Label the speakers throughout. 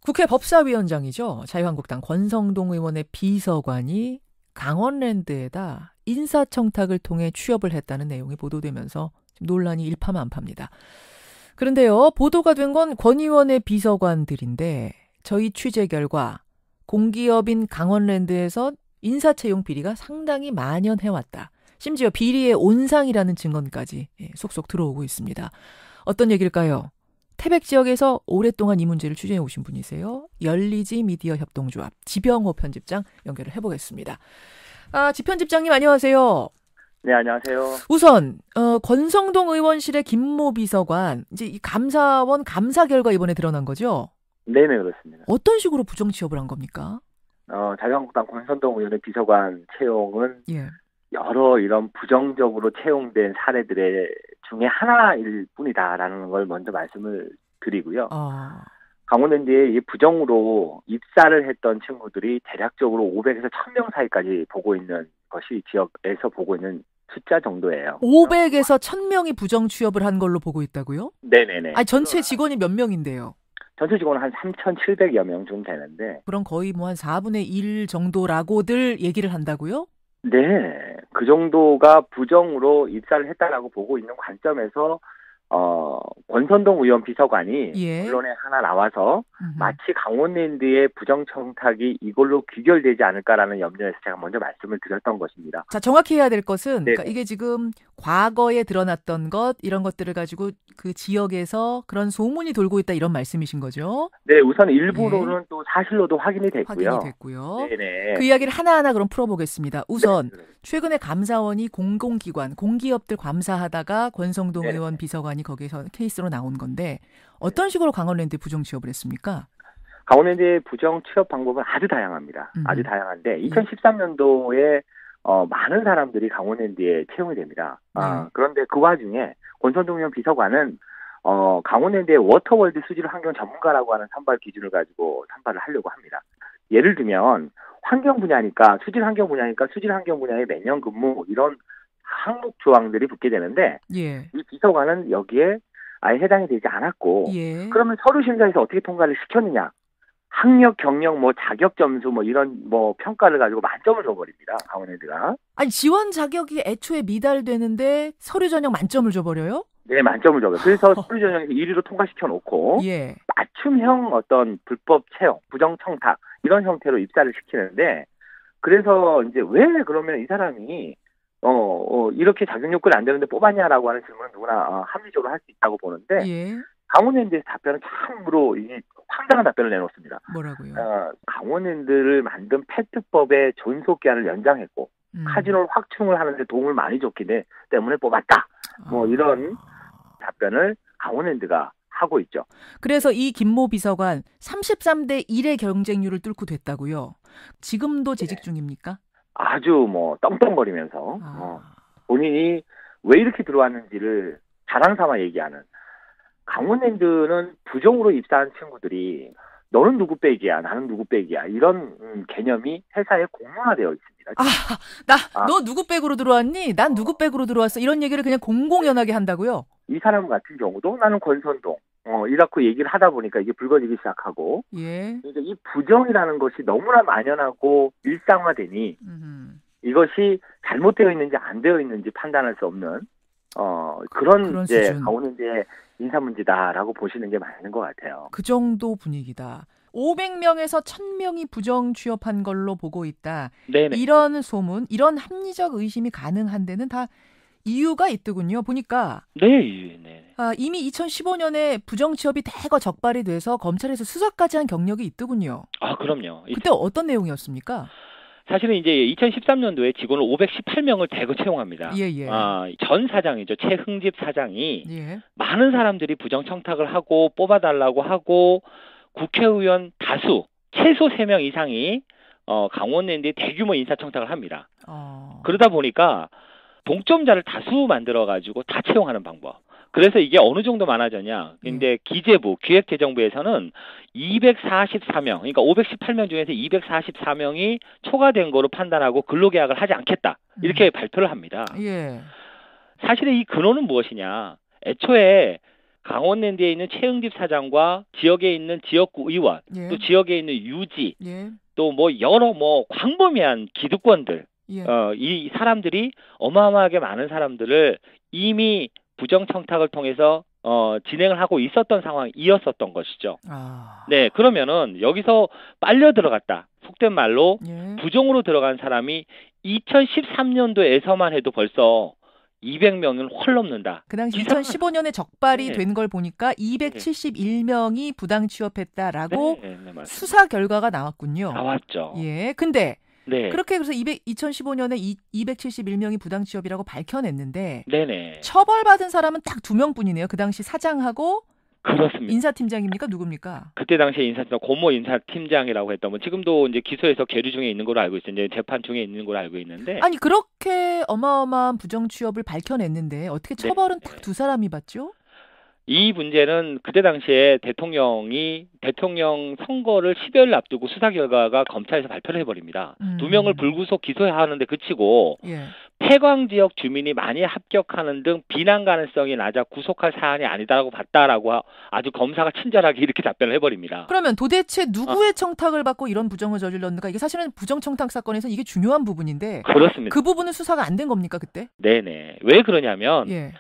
Speaker 1: 국회 법사위원장이죠. 자유한국당 권성동 의원의 비서관이 강원랜드에다 인사청탁을 통해 취업을 했다는 내용이 보도되면서 지금 논란이 일파만파입니다. 그런데요, 보도가 된 건 권 의원의 비서관들인데 저희 취재 결과 공기업인 강원랜드에서 인사채용 비리가 상당히 만연해왔다. 심지어 비리의 온상이라는 증언까지 속속 들어오고 있습니다. 어떤 얘기일까요? 태백 지역에서 오랫동안 이 문제를 취재해 오신 분이세요. 열리지 미디어 협동조합 지병호 편집장 연결을 해보겠습니다. 지편집장님 안녕하세요.
Speaker 2: 네, 안녕하세요.
Speaker 1: 우선 권성동 의원실의 김모 비서관 이제 이 감사원 감사 결과 이번에 드러난 거죠?
Speaker 2: 네네, 그렇습니다.
Speaker 1: 어떤 식으로 부정 취업을 한 겁니까?
Speaker 2: 자유한국당 권선동 의원의 비서관 채용은
Speaker 1: 예.
Speaker 2: 여러 이런 부정적으로 채용된 사례들의 중에 하나일 뿐이다라는 걸 먼저 말씀을 드리고요. 강원랜드에 이 부정으로 입사를 했던 친구들이 대략적으로 500에서 1000명 사이까지 보고 있는 것이 지역에서 보고 있는 숫자 정도예요.
Speaker 1: 500에서 1000명이 부정 취업을 한 걸로 보고 있다고요?
Speaker 2: 네네네.
Speaker 1: 전체 직원이 몇 명인데요?
Speaker 2: 전체 직원은 한 3,700여 명 정도 되는데.
Speaker 1: 그럼 거의 뭐 한 4분의 1 정도라고들 얘기를 한다고요?
Speaker 2: 네. 그 정도가 부정으로 입사를 했다라고 보고 있는 관점에서 권선동 의원 비서관이 언론에 하나 나와서 마치 강원랜드의 부정청탁이 이걸로 귀결되지 않을까라는 염려에서 제가 먼저 말씀을 드렸던 것입니다.
Speaker 1: 자, 정확히 해야 될 것은 그러니까 이게 지금 과거에 드러났던 것 이런 것들을 가지고 그 지역에서 그런 소문이 돌고 있다 이런 말씀이신 거죠?
Speaker 2: 네, 우선 일부로는 또 사실로도 확인이 됐고요.
Speaker 1: 네네. 그 이야기를 하나하나 그럼 풀어보겠습니다. 우선 최근에 감사원이 공공기관, 공기업들 감사하다가 권성동 의원 비서관이 거기서 케이스로 나온 건데 어떤 식으로 강원랜드에 부정 취업을 했습니까?
Speaker 2: 강원랜드의 부정 취업 방법은 아주 다양합니다. 아주 다양한데 2013년도에 많은 사람들이 강원랜드에 채용이 됩니다. 그런데 그 와중에 권선동 의원 비서관은 강원랜드의 워터월드 수질 환경 전문가라고 하는 선발 기준을 가지고 선발을 하려고 합니다. 예를 들면 환경 분야니까 수질 환경 분야에 매년 근무 이런 항목 조항들이 붙게 되는데 이 비서관은 여기에 아예 해당이 되지 않았고 그러면 서류 심사에서 어떻게 통과를 시켰느냐? 학력, 경력, 자격 점수 이런 평가를 가지고 만점을 줘버립니다. 강원랜드가. 아니
Speaker 1: 지원 자격이 애초에 미달되는데 서류 전형 만점을 줘버려요?
Speaker 2: 네, 만점을 줘요. 그래서 서류 전형에서 1위로 통과시켜 놓고 맞춤형 어떤 불법 채용, 부정 청탁 이런 형태로 입사를 시키는데 그래서 이제 왜 그러면 이 사람이 이렇게 자격 요건이 안 되는데 뽑았냐라고 하는 질문은 누구나 합리적으로 할 수 있다고 보는데 강원랜드에서 답변은 참으로 이게 황당한 답변을 내놓습니다.
Speaker 1: 뭐라고요?
Speaker 2: 강원랜드를 만든 페트법의 존속기한을 연장했고 카지노를 확충을 하는 데 도움을 많이 줬기 때문에 뽑았다. 이런 답변을 강원랜드가 하고 있죠.
Speaker 1: 그래서 이 김모 비서관 33대 1의 경쟁률을 뚫고 됐다고요? 지금도 재직 중입니까?
Speaker 2: 아주 떵떵거리면서 본인이 왜 이렇게 들어왔는지를 자랑 삼아 얘기하는. 강원랜드는 부정으로 입사한 친구들이 너는 누구 빼기야, 나는 누구 빼기야 이런 개념이 회사에 공론화되어 있습니다.
Speaker 1: 너 누구 백으로 들어왔니? 난 누구 백으로 들어왔어? 이런 얘기를 그냥 공공연하게 한다고요?
Speaker 2: 이 사람 같은 경우도 나는 권선동 이렇게 얘기를 하다 보니까 이게 불거지기 시작하고 그러니까 이 부정이라는 것이 너무나 만연하고 일상화되니 이것이 잘못되어 있는지 안 되어 있는지 판단할 수 없는 그런 이제 강원랜드의 인사 문제다라고 보시는 게 맞는 것 같아요.
Speaker 1: 그 정도 분위기다. 500명에서 1000명이 부정 취업한 걸로 보고 있다. 네네. 이런 소문, 이런 합리적 의심이 가능한 데는 다 이유가 있더군요. 보니까
Speaker 3: 네.
Speaker 1: 이미 2015년에 부정 취업이 대거 적발이 돼서 검찰에서 수사까지 한 경력이 있더군요.
Speaker 3: 그럼요.
Speaker 1: 그때 어떤 내용이었습니까?
Speaker 3: 사실은 이제 2013년도에 직원을 518명을 대거 채용합니다. 전 사장이죠. 최흥집 사장이 많은 사람들이 부정 청탁을 하고 뽑아달라고 하고 국회의원 다수, 최소 3명 이상이 강원랜드에 대규모 인사 청탁을 합니다. 그러다 보니까 동점자를 다수 만들어가지고 다 채용하는 방법. 그래서 이게 어느 정도 많아졌냐. 근데 기재부, 기획재정부에서는 244명, 그러니까 518명 중에서 244명이 초과된 거로 판단하고 근로계약을 하지 않겠다. 이렇게 발표를 합니다. 사실은 이 근원은 무엇이냐. 애초에 강원랜드에 있는 최응집 사장과 지역에 있는 지역구 의원,
Speaker 1: 예.
Speaker 3: 또 지역에 있는 유지,
Speaker 1: 예.
Speaker 3: 또 뭐 여러 뭐 광범위한 기득권들,
Speaker 1: 예.
Speaker 3: 이 사람들이 어마어마하게 많은 사람들을 이미 부정청탁을 통해서 진행을 하고 있었던 상황이었었던 것이죠. 네, 그러면은 여기서 빨려 들어갔다. 속된 말로
Speaker 1: 예.
Speaker 3: 부정으로 들어간 사람이 2013년도에서만 해도 벌써 200명을 훨 넘는다.
Speaker 1: 그 당시 2015년에 적발이 된 걸 보니까 271명이 부당 취업했다라고 수사 결과가 나왔군요.
Speaker 3: 나왔죠.
Speaker 1: 예, 근데
Speaker 3: 네.
Speaker 1: 그렇게 그래서 2015년에 271명이 부당 취업이라고 밝혀냈는데
Speaker 3: 네네.
Speaker 1: 처벌받은 사람은 딱 2명뿐이네요. 그 당시 사장하고
Speaker 3: 그렇습니다.
Speaker 1: 인사팀장입니까? 누굽니까?
Speaker 3: 그때 당시에 인사팀장 고모 인사팀장이라고 했던 분 지금도 이제 기소해서 계류 중에 있는 걸로 알고 있어요. 이제 재판 중에 있는 걸로 알고 있는데
Speaker 1: 아니 그렇게 어마어마한 부정 취업을 밝혀냈는데 어떻게 처벌은 딱 2사람이 받죠?
Speaker 3: 이 문제는 그때 당시에 대통령 선거를 10여일 앞두고 수사 결과가 검찰에서 발표를 해버립니다. 2명을 불구속 기소하는데 그치고
Speaker 1: 예.
Speaker 3: 폐광 지역 주민이 많이 합격하는 등 비난 가능성이 낮아 구속할 사안이 아니다라고 봤다라고 아주 검사가 친절하게 이렇게 답변을 해버립니다.
Speaker 1: 그러면 도대체 누구의 청탁을 받고 이런 부정을 저질렀는가? 이게 사실은 부정청탁 사건에서 이게 중요한 부분인데
Speaker 3: 그렇습니다.
Speaker 1: 그 부분은 수사가 안 된 겁니까 그때?
Speaker 3: 네네. 왜 그러냐면
Speaker 1: 예.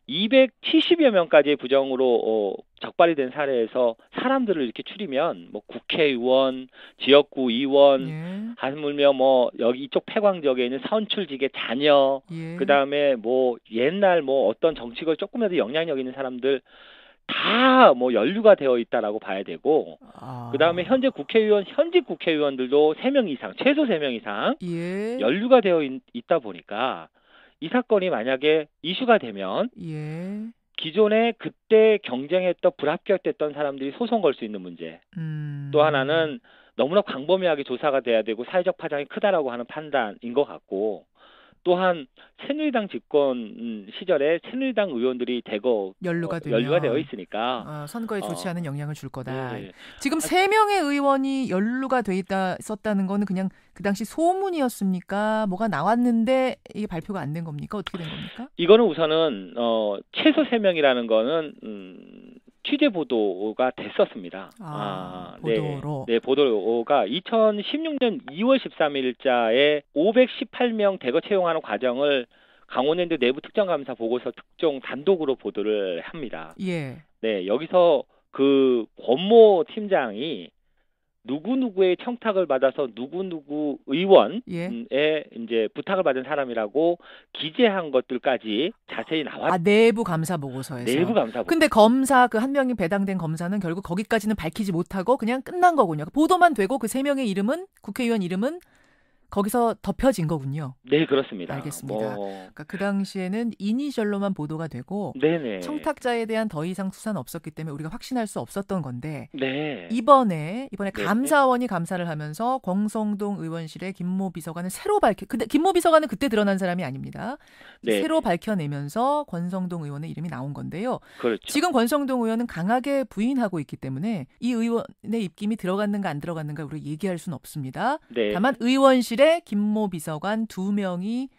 Speaker 3: 270여 명까지의 부정으로 적발이 된 사례에서 사람들을 이렇게 추리면 뭐 국회의원, 지역구 의원, 하물며 뭐 여기 이쪽 폐광 지역에 있는 선출직의 자녀, 그다음에 뭐 옛날 뭐 어떤 정치가 조금이라도 영향력 있는 사람들 다 뭐 연루가 되어 있다라고 봐야 되고, 그다음에 현직 국회의원들도 3명 이상, 최소 3명 이상 연루가 되어 있다 보니까 이 사건이 만약에 이슈가 되면 기존에 그때 경쟁했던 불합격됐던 사람들이 소송 걸 수 있는 문제. 또 하나는 너무나 광범위하게 조사가 돼야 되고 사회적 파장이 크다라고 하는 판단인 것 같고, 또한 새누리당 집권 시절에 새누리당 의원들이 대거 연루가 되어 있으니까
Speaker 1: 선거에 좋지 않은 영향을 줄 거다.
Speaker 3: 네.
Speaker 1: 지금 3명의 의원이 연루가 돼 있었다는 거는 그냥 그 당시 소문이었습니까? 뭐가 나왔는데 이게 발표가 안 된 겁니까? 어떻게 된 겁니까?
Speaker 3: 이거는 우선은 최소 3명이라는 거는 취재 보도가 됐었습니다.
Speaker 1: 보도로.
Speaker 3: 네, 보도가 2016년 2월 13일자에 518명 대거 채용하는 과정을 강원랜드 내부 특정감사 보고서 특종 단독으로 보도를 합니다.
Speaker 1: 예.
Speaker 3: 네, 여기서 그 권모 팀장이 누구누구의 청탁을 받아서 누구누구 의원의 이제 부탁을 받은 사람이라고 기재한 것들까지 자세히 나왔.
Speaker 1: 내부 감사 보고서에서.
Speaker 3: 내부 감사 보고서.
Speaker 1: 근데 검사 그 한 명이 배당된 검사는 결국 거기까지는 밝히지 못하고 그냥 끝난 거군요. 보도만 되고 그 3명의 이름은 국회의원 이름은 거기서 덮여진 거군요.
Speaker 3: 네, 그렇습니다.
Speaker 1: 알겠습니다. 그러니까 그 당시에는 이니셜로만 보도가 되고 청탁자에 대한 더 이상 수사는 없었기 때문에 우리가 확신할 수 없었던 건데 이번에 감사원이 감사를 하면서 권성동 의원실의 김모 비서관을 새로 근데 김모 비서관은 그때 드러난 사람이 아닙니다. 새로 밝혀내면서 권성동 의원의 이름이 나온 건데요.
Speaker 3: 그렇죠.
Speaker 1: 지금 권성동 의원은 강하게 부인하고 있기 때문에 이 의원의 입김이 들어갔는가 안 들어갔는가 우리가 얘기할 수는 없습니다. 다만 의원실에 김모 비서관 2명이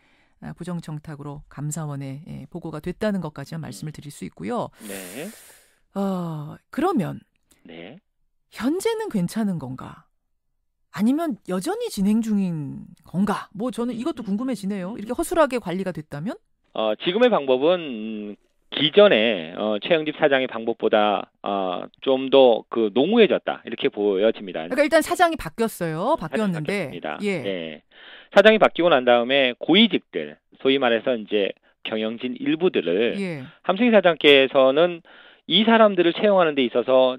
Speaker 1: 부정청탁으로 감사원에 보고가 됐다는 것까지만 말씀을 드릴 수 있고요. 그러면 현재는 괜찮은 건가? 아니면 여전히 진행 중인 건가? 뭐 저는 이것도 궁금해지네요. 이렇게 허술하게 관리가 됐다면?
Speaker 3: 지금의 방법은 기존의 최영집 사장의 방법보다 좀 더 그 농후해졌다 이렇게 보여집니다.
Speaker 1: 그러니까 일단 사장이 바뀌었는데,
Speaker 3: 네. 사장이 바뀌고 난 다음에 고위직들, 소위 말해서 이제 경영진 일부들을 함승희 사장께서는 이 사람들을 채용하는 데 있어서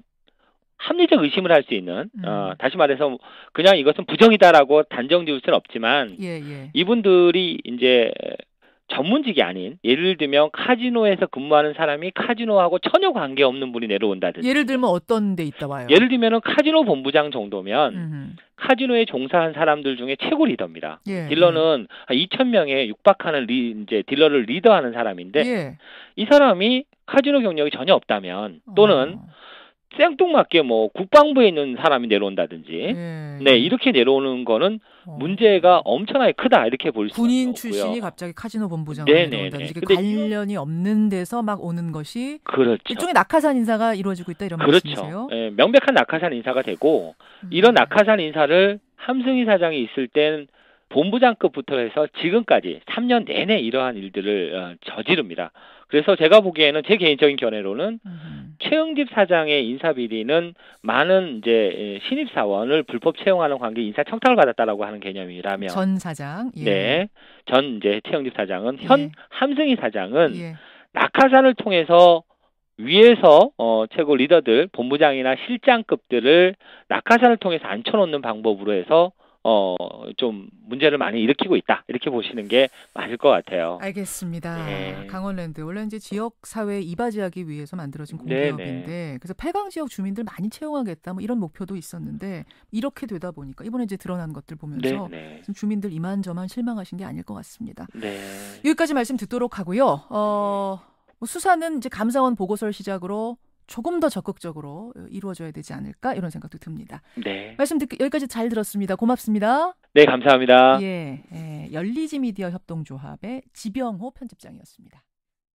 Speaker 3: 합리적 의심을 할 수 있는, 다시 말해서 그냥 이것은 부정이다라고 단정 지을 수는 없지만 이분들이 이제 전문직이 아닌, 예를 들면 카지노에서 근무하는 사람이 카지노하고 전혀 관계없는 분이 내려온다든지.
Speaker 1: 예를 들면 어떤 데 있다 와요?
Speaker 3: 예를 들면 카지노 본부장 정도면 카지노에 종사한 사람들 중에 최고 리더입니다. 딜러는 2,000명에 육박하는 이제 딜러를 리더하는 사람인데 이 사람이 카지노 경력이 전혀 없다면, 또는 생뚱맞게 뭐 국방부에 있는 사람이 내려온다든지 네 이렇게 내려오는 거는 문제가 엄청나게 크다 이렇게 볼 수 있고요.
Speaker 1: 군인 출신이 갑자기 카지노 본부장으로 내려온다든지 관련이 없는 데서 막 오는 것이
Speaker 3: 그렇죠.
Speaker 1: 일종의 낙하산 인사가 이루어지고 있다 이런 말씀이세요?
Speaker 3: 네, 명백한 낙하산 인사가 되고 이런 낙하산 인사를 함승희 사장이 있을 땐 본부장급부터 해서 지금까지 3년 내내 이러한 일들을 저지릅니다. 그래서 제가 보기에는 제 개인적인 견해로는 최응집 사장의 인사비리는 많은 이제 신입사원을 불법 채용하는 관계 인사청탁을 받았다라고 하는 개념이라면
Speaker 1: 전 사장, 예.
Speaker 3: 네, 전 이제 최응집 사장은 현 함승희 사장은 낙하산을 통해서 위에서 최고 리더들, 본부장이나 실장급들을 낙하산을 통해서 앉혀놓는 방법으로 해서 좀 문제를 많이 일으키고 있다. 이렇게 보시는 게 맞을 것 같아요.
Speaker 1: 알겠습니다. 네. 강원랜드 원래 이제 지역 사회 이바지하기 위해서 만들어진 공기업인데 그래서 폐강 지역 주민들 많이 채용하겠다. 뭐 이런 목표도 있었는데 이렇게 되다 보니까 이번에 이제 드러난 것들 보면서 주민들 이만저만 실망하신 게 아닐 것 같습니다.
Speaker 3: 네.
Speaker 1: 여기까지 말씀 듣도록 하고요. 수사는 이제 감사원 보고서를 시작으로 조금 더 적극적으로 이루어져야 되지 않을까 이런 생각도 듭니다.
Speaker 3: 네.
Speaker 1: 말씀 여기까지 잘 들었습니다. 고맙습니다.
Speaker 3: 네, 감사합니다.
Speaker 1: 열리지 미디어 협동조합의 지병호 편집장이었습니다.